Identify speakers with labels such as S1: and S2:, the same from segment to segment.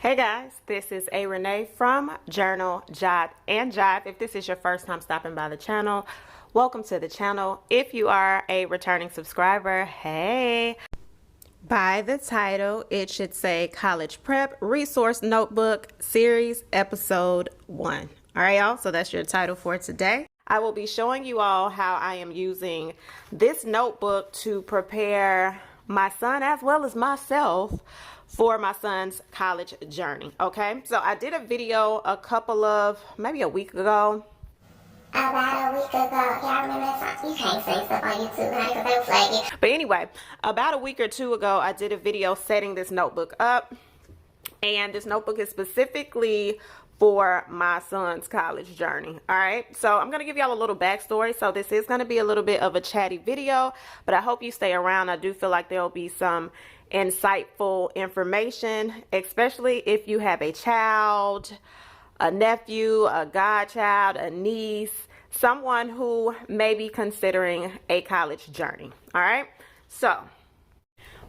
S1: Hey guys, this is A. Renee from Journal, Jot, and Jive. If this is your first time stopping by the channel, welcome to the channel. If you are a returning subscriber, hey. By the title, it should say College Prep Resource Notebook Series Episode 1. All right, y'all, so that's your title for today. I will be showing you all how I am using this notebook to prepare my son as well as myself for my son's college journey. Okay, so I did a video maybe a week ago.
S2: About a week ago, y'all remember that song? You can't say stuff on YouTube, honey, because they flag it.
S1: But anyway, about a week or two ago, I did a video setting this notebook up, and this notebook is specifically for my son's college journey. All right, so I'm gonna give y'all a little backstory. So this is gonna be a little bit of a chatty video, but I hope you stay around. I do feel like there'll be some insightful information, especially if you have a child, a nephew, a godchild, a niece, someone who may be considering a college journey. All right, so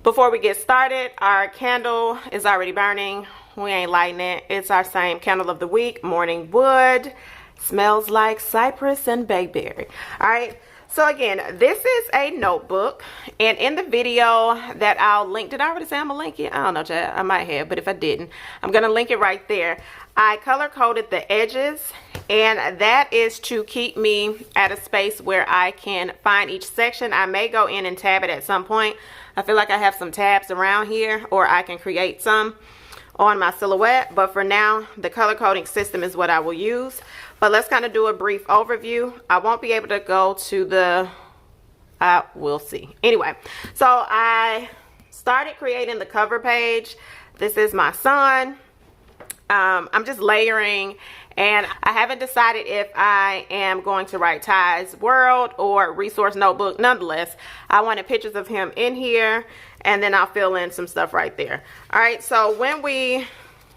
S1: before we get started, our candle is already burning. We ain't lighting it. It's our same candle of the week, morning wood. Smells like cypress and bayberry. All right, so again, this is a notebook, and in the video that I'll link, did I already say I'm gonna link it? I don't know, Chad, I might have, but if I didn't, I'm gonna link it right there. I color coded the edges, and that is to keep me at a space where I can find each section. I may go in and tab it at some point. I feel like I have some tabs around here, or I can create some on my silhouette, but for now the color coding system is what I will use. But let's kind of do a brief overview. I won't be able to go to the we'll see. Anyway, so I started creating the cover page. This is my son. I'm just layering, and I haven't decided if I am going to write Ty's World or Resource Notebook. Nonetheless, I wanted pictures of him in here, and then I'll fill in some stuff right there. All right, so when we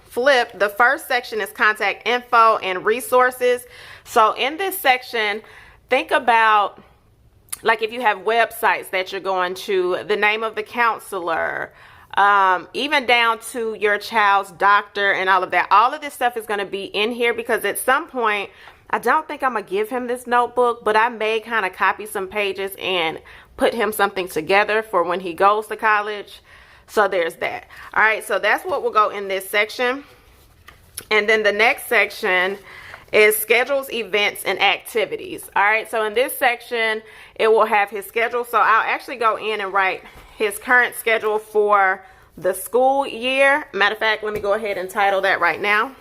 S1: flip, the first section is contact info and resources. So in this section, think about, like, if you have websites that you're going to, the name of the counselor, even down to your child's doctor and all of that. All of this stuff is going to be in here, because at some point, I don't think I'm gonna give him this notebook, but I may kind of copy some pages and put him something together for when he goes to college. So there's that. All right, so that's what will go in this section. And then the next section is schedules, events, and activities. All right, so in this section, it will have his schedule. So I'll actually go in and write his current schedule for the school year. Matter of fact, let me go ahead and title that right now.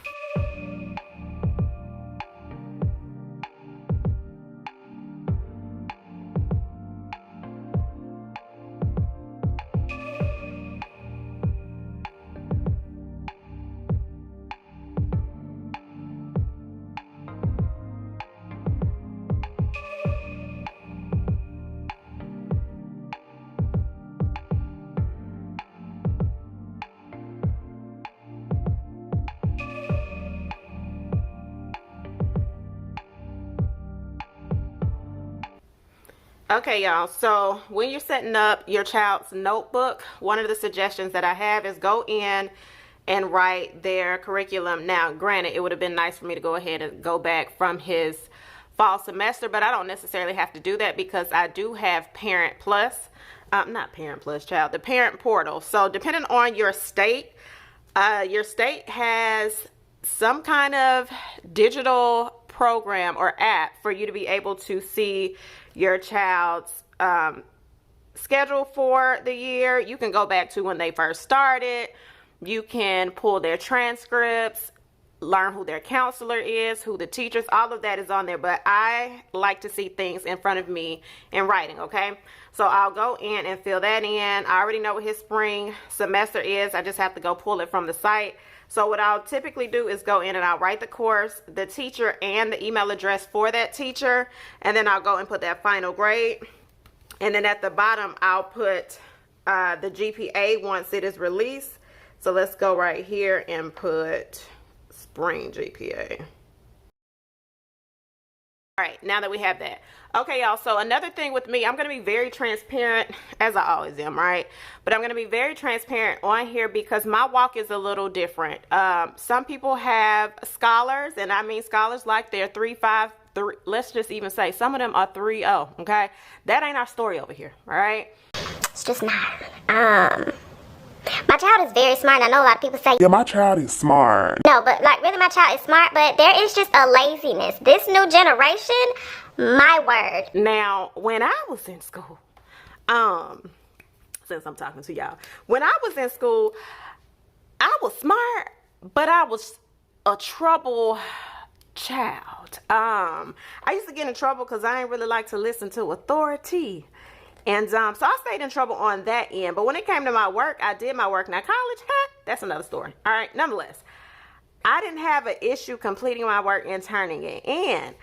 S1: Okay, y'all, so when you're setting up your child's notebook, one of the suggestions that I have is go in and write their curriculum. Now, granted, it would have been nice for me to go ahead and go back from his fall semester, but I don't necessarily have to do that, because I do have Parent Plus, not Parent Plus, child, the Parent Portal. So depending on your state has some kind of digital program or app for you to be able to see your child's schedule for the year. You can go back to when they first started. You can pull their transcripts, learn who their counselor is, who the teachers, all of that is on there. But I like to see things in front of me in writing, okay? So I'll go in and fill that in. I already know what his spring semester is. I just have to go pull it from the site. So what I'll typically do is go in and I'll write the course, the teacher, and the email address for that teacher, and then I'll go and put that final grade. And then at the bottom, I'll put the GPA once it is released. So let's go right here and put spring GPA. All right, now that we have that. Okay, y'all, so another thing with me, I'm going to be very transparent, as I always am, right? But I'm going to be very transparent on here because my walk is a little different. Some people have scholars, and I mean scholars like they're 3.5, let's just even say some of them are 3.0, okay? That ain't our story over here, all right?
S2: It's just not. My child is very smart, and I know a lot of people say,
S3: Yeah, my child is smart.
S2: no, but like really my child is smart, but there is just a laziness. This new generation, my word.
S1: Now, when I was in school, since I'm talking to y'all, when I was in school, I was smart, but I was a trouble child. I used to get in trouble because I didn't really like to listen to authority. And so I stayed in trouble on that end. But when it came to my work, I did my work. Now, college, that's another story. All right, nonetheless, I didn't have an issue completing my work and turning it in.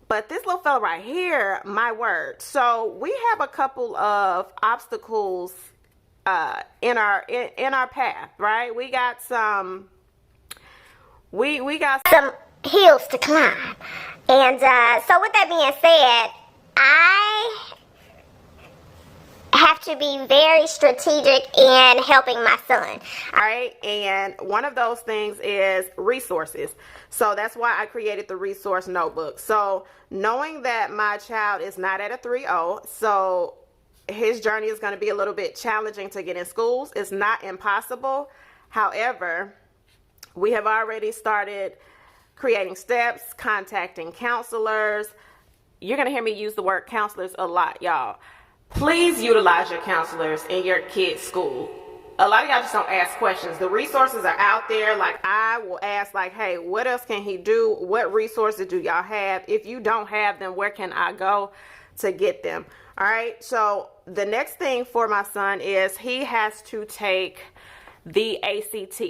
S1: But this little fella right here, my word. So we have a couple of obstacles in our path, right? We got some
S2: Some hills to climb. And so with that being said, I have to be very strategic in helping my son.
S1: All right, and one of those things is resources. So that's why I created the resource notebook. So knowing that my child is not at a 3.0, so his journey is going to be a little bit challenging to get in schools. It's not impossible. However, we have already started creating steps, contacting counselors. You're going to hear me use the word counselors a lot, y'all. Please utilize your counselors in your kid's school. A lot of y'all just don't ask questions. The resources are out there. Like, I will ask, like, hey, what else can he do? What resources do y'all have? If you don't have them, where can I go to get them? All right. So the next thing for my son is he has to take the ACT.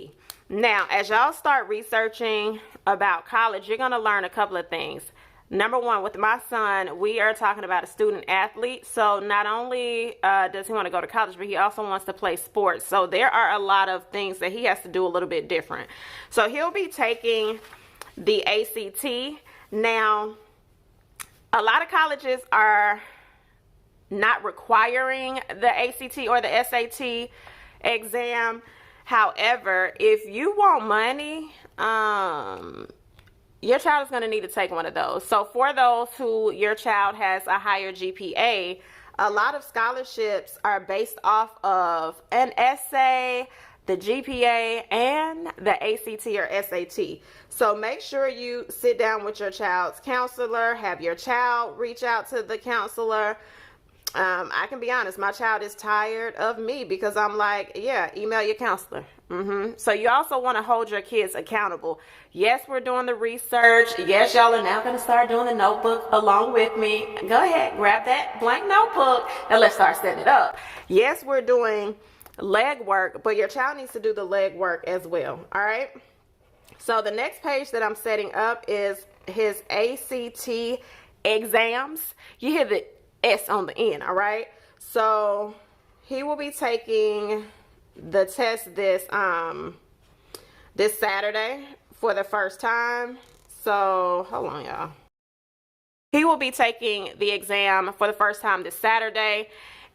S1: Now, as y'all start researching about college, you're going to learn a couple of things. Number one, with my son, we are talking about a student athlete. So not only does he want to go to college, but he also wants to play sports. So there are a lot of things that he has to do a little bit different. So he'll be taking the ACT. Now, a lot of colleges are not requiring the ACT or the SAT exam. However, if you want money, your child is going to need to take one of those. So for those who your child has a higher GPA, a lot of scholarships are based off of an essay, the GPA, and the ACT or SAT. So make sure you sit down with your child's counselor, have your child reach out to the counselor. I can be honest, my child is tired of me because I'm like, yeah, email your counselor. So you also want to hold your kids accountable. Yes, we're doing the research. Yes, y'all are now going to start doing the notebook along with me. Go ahead, grab that blank notebook and let's start setting it up. Yes, we're doing leg work, but your child needs to do the leg work as well. All right. So the next page that I'm setting up is his ACT exams. You hear the S on the end, all right? So he will be taking the test this Saturday for the first time. So hold on, y'all. He will be taking the exam for the first time this Saturday.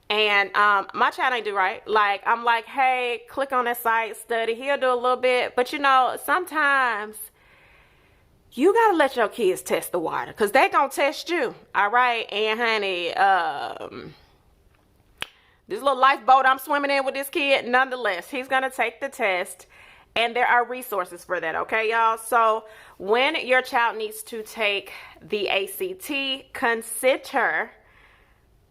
S1: And my child ain't do right. Like, I'm like, hey, click on that site, study. He'll do a little bit. But, you know, sometimes you got to let your kids test the water because they're going to test you. All right. And, honey, this little lifeboat I'm swimming in with this kid, nonetheless, he's going to take the test. And there are resources for that. Okay, y'all. So when your child needs to take the ACT, consider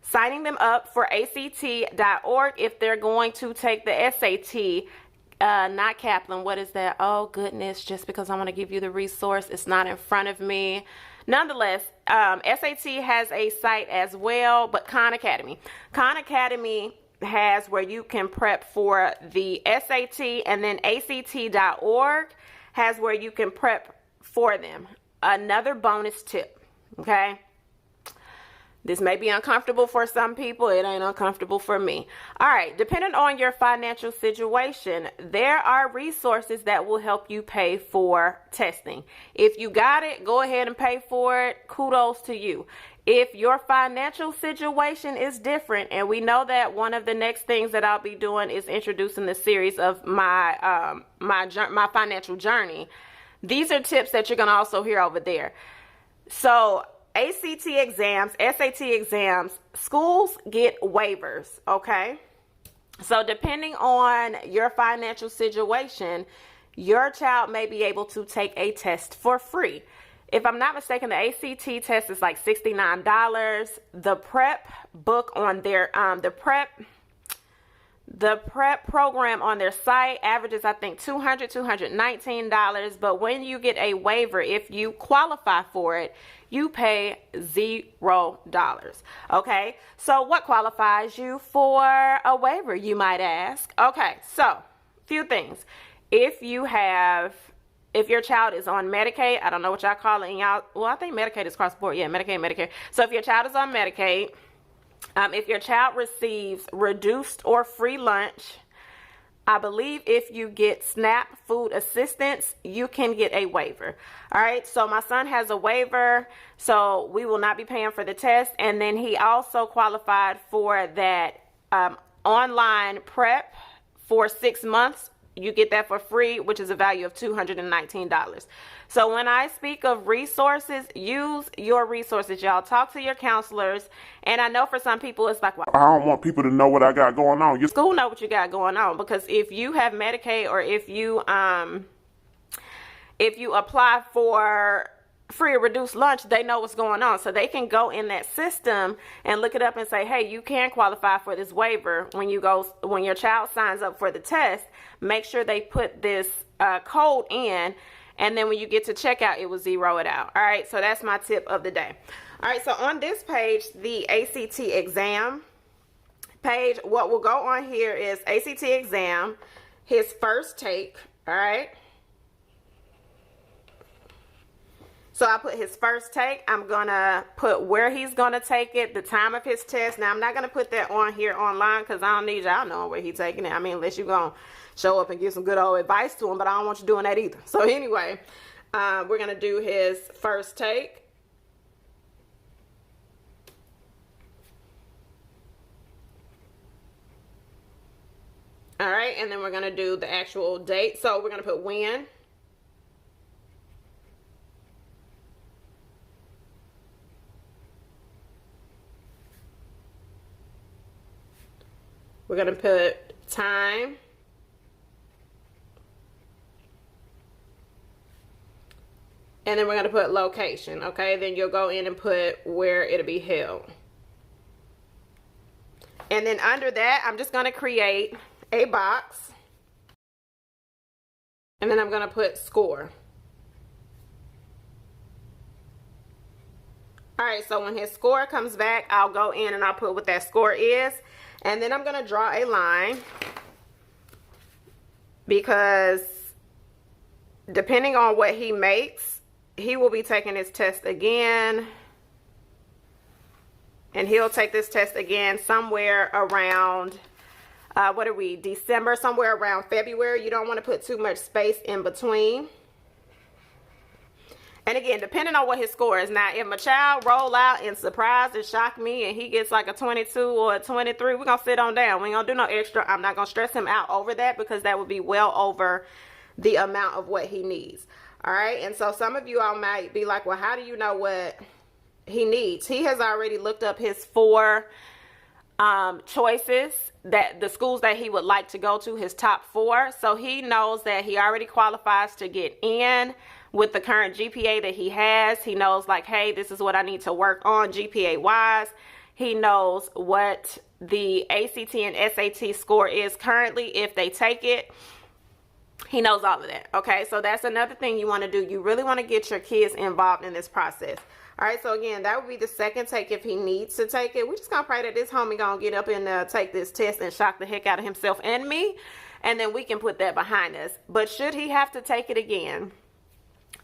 S1: signing them up for ACT.org if they're going to take the SAT. Not Kaplan. What is that? Oh, goodness. Just because I want to give you the resource, it's not in front of me. Nonetheless, SAT has a site as well, but Khan Academy. Khan Academy has where you can prep for the SAT, and then ACT.org has where you can prep for them. Another bonus tip, okay? This may be uncomfortable for some people. It ain't uncomfortable for me. All right, depending on your financial situation, there are resources that will help you pay for testing. If you got it, go ahead and pay for it. Kudos to you. If your financial situation is different, and we know that one of the next things that I'll be doing is introducing the series of my my financial journey. These are tips that you're going to also hear over there. So ACT exams, SAT exams, schools get waivers, okay? So depending on your financial situation, your child may be able to take a test for free. If I'm not mistaken, the ACT test is like $69. The prep book on their, the prep program on their site averages, I think, $219. But when you get a waiver, if you qualify for it, you pay $0. Okay, so what qualifies you for a waiver, you might ask? Okay, so few things. If your child is on Medicaid, I don't know what y'all call it in y'all. Well, I think Medicaid is cross board. Yeah, Medicaid, Medicare. So if your child is on Medicaid, if your child receives reduced or free lunch, I believe if you get SNAP food assistance, you can get a waiver. All right, so my son has a waiver, so we will not be paying for the test. And then he also qualified for that online prep for 6 months. You get that for free, which is a value of $219. So when I speak of resources, use your resources, y'all. Talk to your counselors. And I know for some people, it's like, well,
S3: I don't want people to know what I got going on.
S1: school know what you got going on, because if you have Medicaid, or if you apply for free or reduced lunch, they know what's going on. So they can go in that system and look it up and say, hey, you can qualify for this waiver. When your child signs up for the test, make sure they put this code in, and then when you get to checkout, it will zero it out. All right, so that's my tip of the day. All right, so on this page, the ACT exam page, what will go on here is ACT exam, his first take. All right, so I put his first take. I'm gonna put where he's gonna take it, the time of his test. Now, I'm not gonna put that on here online, because I don't need y'all knowing where he's taking it. I mean, unless you're gonna show up and give some good old advice to him, but I don't want you doing that either. So anyway, we're gonna do his first take. All right, and then we're gonna do the actual date. So we're gonna put when. We're going to put time. And then we're going to put location, okay? Then you'll go in and put where it'll be held. And then under that, I'm just going to create a box. And then I'm going to put score. All right, so when his score comes back, I'll go in and I'll put what that score is. And then I'm going to draw a line, because depending on what he makes, he will be taking his test again. And he'll take this test again somewhere around, December, somewhere around February. You don't want to put too much space in between. And again, depending on what his score is. Now, if my child roll out and surprise and shock me and he gets like a 22 or a 23, we're going to sit on down. We ain't going to do no extra. I'm not going to stress him out over that, because that would be well over the amount of what he needs. All right. And so some of you all might be like, well, how do you know what he needs? He has already looked up his 4 choices, that the schools that he would like to go to, his top 4. So he knows that he already qualifies to get in with the current GPA that he has. He knows, like, hey, this is what I need to work on GPA wise. He knows what the ACT and SAT score is currently if they take it. He knows all of that. Okay, so that's another thing you want to do. You really want to get your kids involved in this process. All right, so again, that would be the second take if he needs to take it. We're just going to pray that this homie going to get up and take this test and shock the heck out of himself and me, and then we can put that behind us. But should he have to take it again,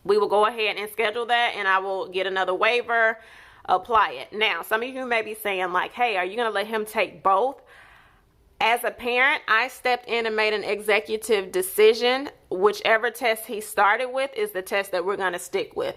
S1: we will go ahead and schedule that, and I will get another waiver apply it. Now, some of you may be saying like, hey, are you going to let him take both? As a parent, I stepped in and made an executive decision. Whichever test he started with is the test that we're going to stick with.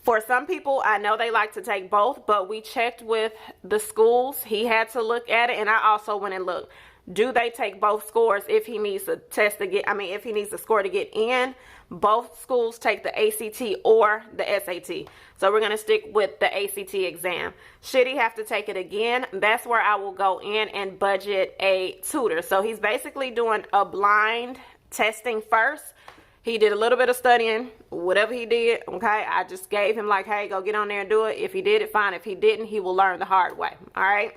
S1: For some people, I know they like to take both, but we checked with the schools. He had to look at it, and I also went and looked. Do they take both scores if he needs a test to get, if he needs a score to get in? Both schools take the ACT or the SAT. So we're going to stick with the ACT exam. Should he have to take it again, that's where I will go in and budget a tutor. So he's basically doing a blind testing first. He did a little bit of studying, whatever he did, okay? I just gave him like, hey, go get on there and do it. If he did it, fine. If he didn't, he will learn the hard way, all right?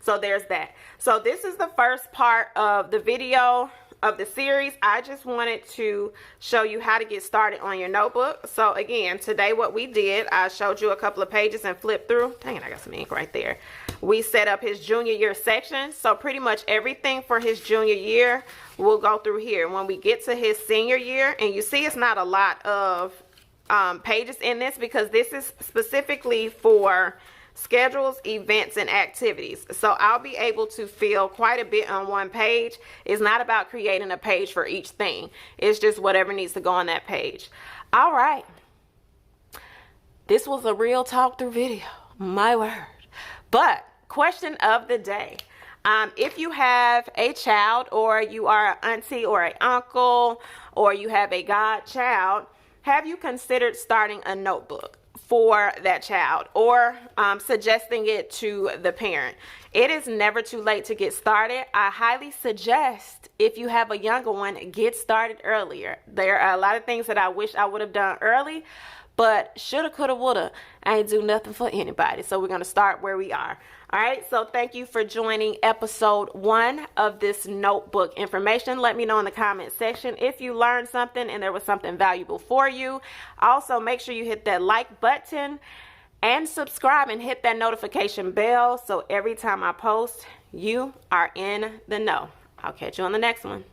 S1: So there's that. So this is the first part of the video of the series. I just wanted to show you how to get started on your notebook. So again, today what we did, I showed you a couple of pages and flipped through. Dang it, I got some ink right there. We set up his junior year section. So pretty much everything for his junior year we'll go through here. When we get to his senior year, and you see it's not a lot of pages in this because this is specifically for schedules, events, and activities. So I'll be able to fill quite a bit on one page. It's not about creating a page for each thing. It's just whatever needs to go on that page. All right. This was a real talk through video. My word. But question of the day. If you have a child, or you are an auntie or an uncle, or you have a godchild, have you considered starting a notebook for that child, or suggesting it to the parent? It is never too late to get started. I highly suggest, if you have a younger one, get started earlier. There are a lot of things that I wish I would have done early, but shoulda, coulda, woulda, I ain't do nothing for anybody. So we're going to start where we are. All right, so thank you for joining episode 1 of this notebook information. Let me know in the comment section if you learned something and there was something valuable for you. Also, make sure you hit that like button and subscribe and hit that notification bell so every time I post, you are in the know. I'll catch you on the next one.